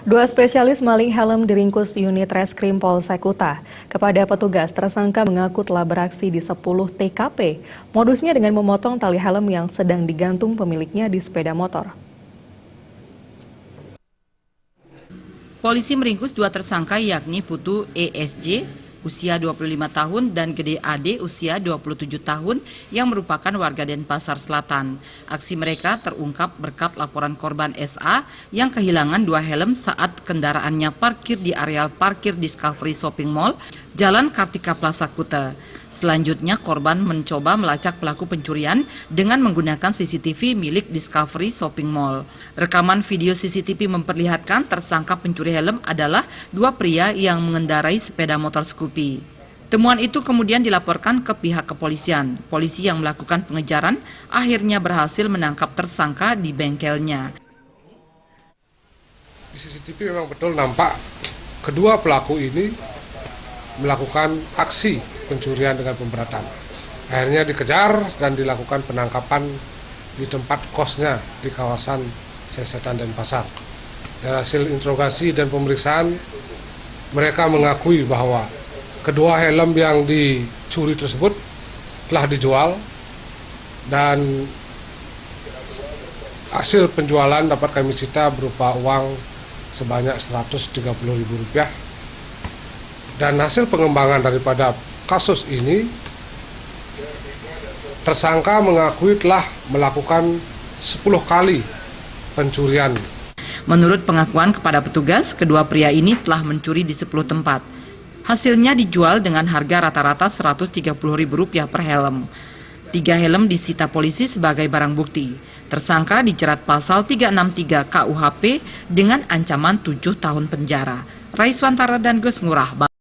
Dua spesialis maling helm diringkus unit Reskrim Polsek Kuta. Kepada petugas, tersangka mengaku telah beraksi di 10 TKP. Modusnya dengan memotong tali helm yang sedang digantung pemiliknya di sepeda motor. Polisi meringkus dua tersangka yakni Putu ESJ usia 25 tahun dan Gede AD usia 27 tahun yang merupakan warga Denpasar Selatan. Aksi mereka terungkap berkat laporan korban SA yang kehilangan dua helm saat kendaraannya parkir di areal parkir Discovery Shopping Mall, Jalan Kartika Plaza Kuta. Selanjutnya korban mencoba melacak pelaku pencurian dengan menggunakan CCTV milik Discovery Shopping Mall. Rekaman video CCTV memperlihatkan tersangka pencuri helm adalah dua pria yang mengendarai sepeda motor Scoopy. Temuan itu kemudian dilaporkan ke pihak kepolisian. Polisi yang melakukan pengejaran akhirnya berhasil menangkap tersangka di bengkelnya. Di CCTV memang betul nampak kedua pelaku ini melakukan aksi pencurian dengan pemberatan. Akhirnya dikejar dan dilakukan penangkapan di tempat kosnya di kawasan Sesetan Denpasar. Dari hasil interogasi dan pemeriksaan, mereka mengakui bahwa kedua helm yang dicuri tersebut telah dijual dan hasil penjualan dapat kami sita berupa uang sebanyak Rp130.000. Dan hasil pengembangan daripada kasus ini, tersangka mengakui telah melakukan 10 kali pencurian. Menurut pengakuan kepada petugas, kedua pria ini telah mencuri di 10 tempat. Hasilnya dijual dengan harga rata-rata Rp130.000 per helm. 3 helm disita polisi sebagai barang bukti. Tersangka dijerat pasal 363 KUHP dengan ancaman 7 tahun penjara. Raiswantara dan Gus Ngurah.